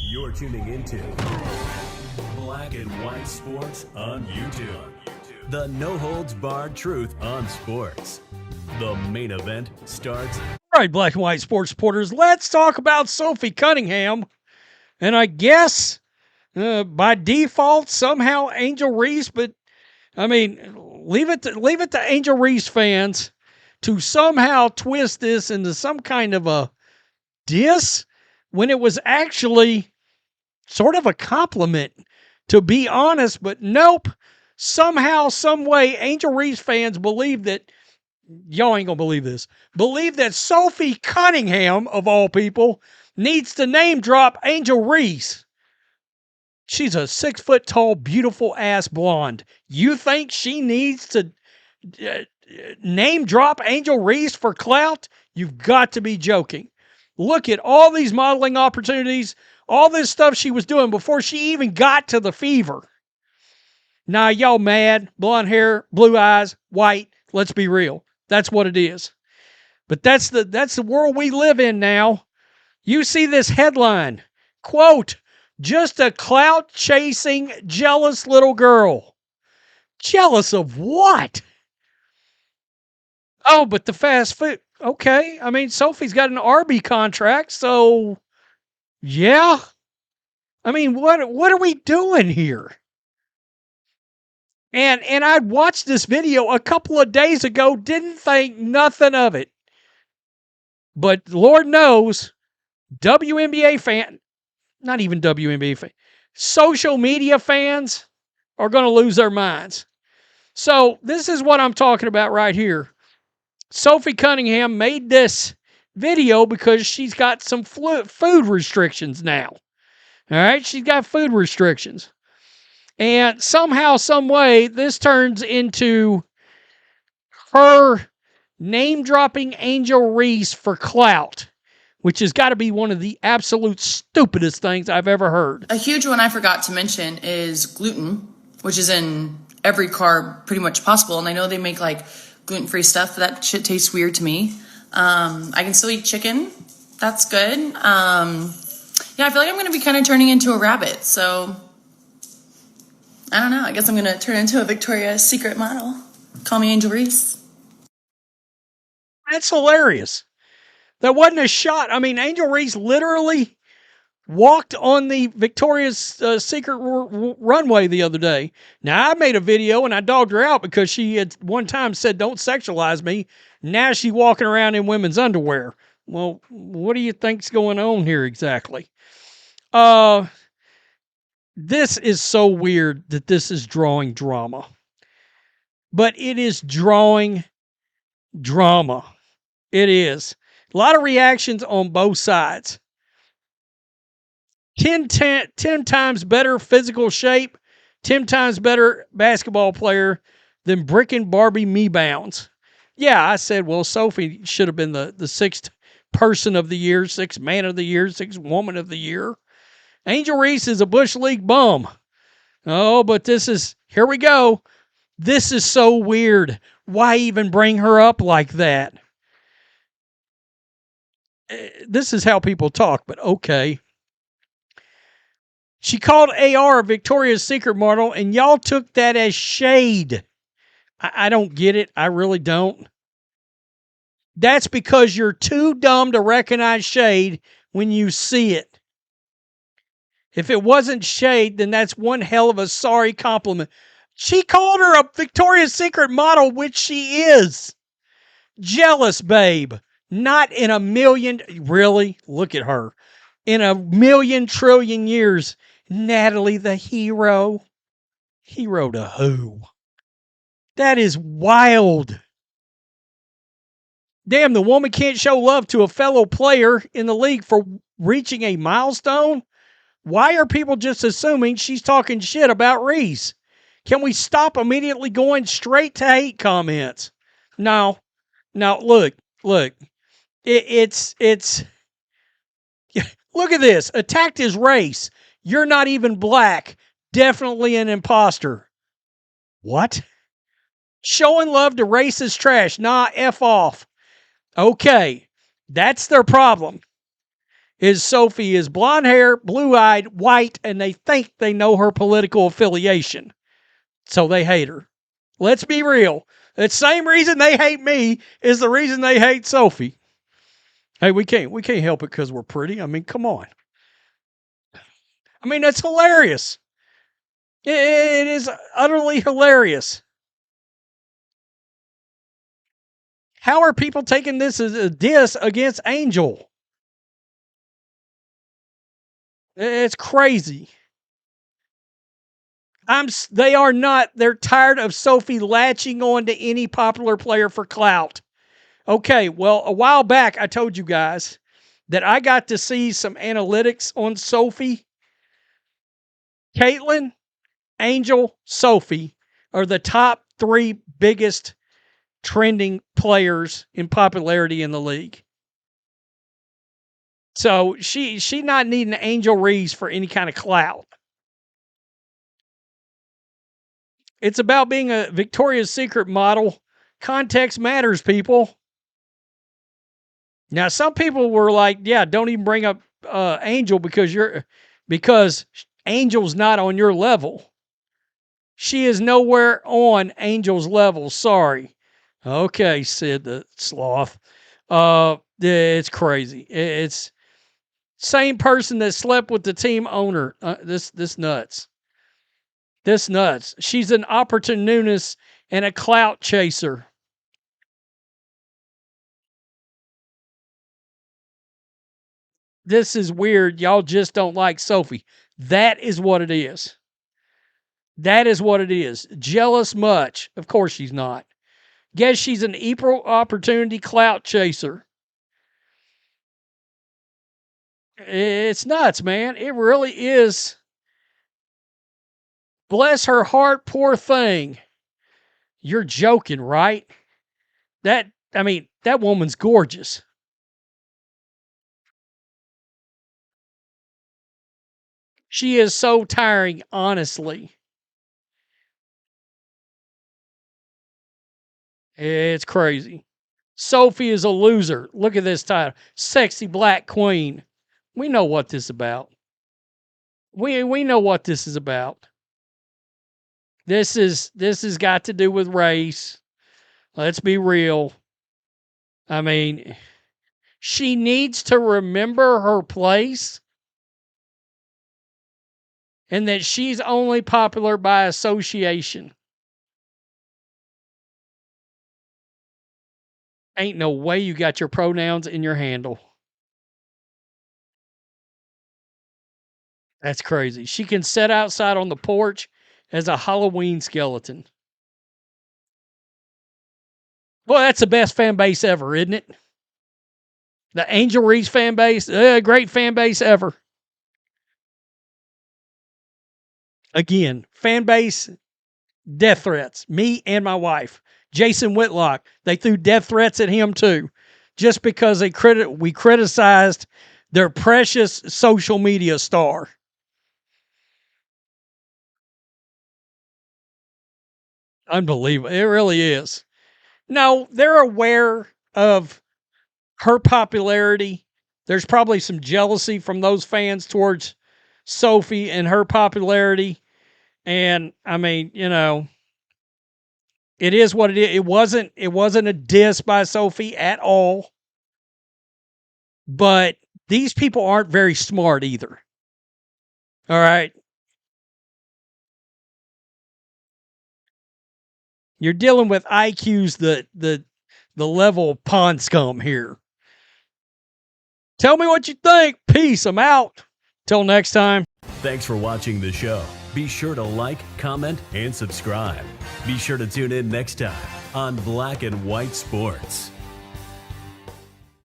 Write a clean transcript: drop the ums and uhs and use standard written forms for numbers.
You're tuning into Black and White Sports on YouTube. The no-holds-barred truth on sports. The main event starts. All right, Black and White Sports supporters, let's talk about Sophie Cunningham. And I guess by default, somehow Angel Reese, but I mean, leave it to Angel Reese fans to somehow twist this into some kind of a diss when it was actually sort of a compliment, to be honest. But nope, somehow, some way, Angel Reese fans believe that, y'all ain't gonna believe this, believe that Sophie Cunningham, of all people, needs to name drop Angel Reese. She's a 6-foot-tall, beautiful-ass blonde. You think she needs to name drop Angel Reese for clout? You've got to be joking. Look at all these modeling opportunities, all this stuff she was doing before she even got to the fever. Now, y'all mad, blonde hair, blue eyes, white, let's be real. That's what it is. But that's the world we live in now. You see this headline, quote, "Just a clout-chasing, jealous little girl." Jealous of what? Oh, but the fast food. Okay, I mean, Sophie's got an Arby contract, so yeah. I mean, what are we doing here? And I'd watched this video a couple of days ago, didn't think nothing of it. But Lord knows, WNBA fan, not even WNBA fan, social media fans are going to lose their minds. So this is what I'm talking about right here. Sophie Cunningham made this video because she's got some food restrictions now. All right, she's got food restrictions. And somehow, some way, this turns into her name-dropping Angel Reese for clout, which has got to be one of the absolute stupidest things I've ever heard. A huge one I forgot to mention is gluten, which is in every carb pretty much possible. And I know they make like gluten-free stuff, but that shit tastes weird to me. I can still eat chicken. That's good. Yeah, I feel like I'm going to be kind of turning into a rabbit. So I don't know. I guess I'm going to turn into a Victoria's Secret model. Call me Angel Reese. That's hilarious. That wasn't a shot. I mean, Angel Reese literally walked on the Victoria's Secret runway the other day. Now, I made a video and I dogged her out because she had one time said, "Don't sexualize me." Now she's walking around in women's underwear. Well, what do you think's going on here exactly? This is so weird that this is drawing drama. But it is drawing drama. It is. A lot of reactions on both sides. 10 times better physical shape, 10 times better basketball player than Brickin' Barbie Me-Bounds. Yeah, I said, well, Sophie should have been the sixth person of the year, sixth man of the year, sixth woman of the year. Angel Reese is a Bush League bum. Oh, but here we go. This is so weird. Why even bring her up like that? This is how people talk, but okay. She called AR a Victoria's Secret model, and y'all took that as shade. I don't get it. I really don't. That's because you're too dumb to recognize shade when you see it. If it wasn't shade, then that's one hell of a sorry compliment. She called her a Victoria's Secret model, which she is. Jealous, babe. Not in a million, really? Look at her. In a million trillion years. Natalie the hero. Hero to who? That is wild. Damn, the woman can't show love to a fellow player in the league for reaching a milestone? Why are people just assuming she's talking shit about Reese? Can we stop immediately going straight to hate comments? No, look. It's look at this. Attacked his race. You're not even black. Definitely an imposter. What? Showing love to racist trash. Nah, F off. Okay, that's their problem. is Sophie is blonde hair, blue-eyed, white, and they think they know her political affiliation. So they hate her. Let's be real. The same reason they hate me is the reason they hate Sophie. Hey, we can't help it because we're pretty. I mean, come on. I mean, that's hilarious. It is utterly hilarious. How are people taking this as a diss against Angel? It's crazy. They are not. They're tired of Sophie latching on to any popular player for clout. Okay, well, a while back, I told you guys that I got to see some analytics on Sophie. Caitlyn, Angel, Sophie are the top 3 biggest trending players in popularity in the league. So she not needing Angel Reese for any kind of clout. It's about being a Victoria's Secret model. Context matters, people. Now, some people were like, yeah, don't even bring up Angel because Angel's not on your level. She is nowhere on Angel's level. Sorry. Okay, said the sloth. It's crazy. It's same person that slept with the team owner. This nuts. This nuts. She's an opportunist and a clout chaser. This is weird. Y'all just don't like Sophie. That is what it is. That is what it is. Jealous much. Of course she's not. Guess she's an equal opportunity clout chaser. It's nuts, man. It really is. Bless her heart, poor thing. You're joking, right? That woman's gorgeous. She is so tiring, honestly. It's crazy. Sophie is a loser. Look at this title. Sexy Black Queen. We know what this is about. We know what this is about. This has got to do with race. Let's be real. I mean, she needs to remember her place and that she's only popular by association. Ain't no way you got your pronouns in your handle. That's crazy. She can sit outside on the porch as a Halloween skeleton. Well, that's the best fan base ever, isn't it? The Angel Reese fan base, great fan base ever. Again, fan base, death threats. Me and my wife, Jason Whitlock, they threw death threats at him too, just because we criticized their precious social media star. Unbelievable. It really is. No, they're aware of her popularity. There's probably some jealousy from those fans towards Sophie and her popularity. And I mean, it is what it is. It wasn't a diss by Sophie at all. But these people aren't very smart either. All right. You're dealing with IQ's the level of pond scum here. Tell me what you think. Peace. I'm out. Till next time. Thanks for watching the show. Be sure to like, comment, and subscribe. Be sure to tune in next time on Black and White Sports.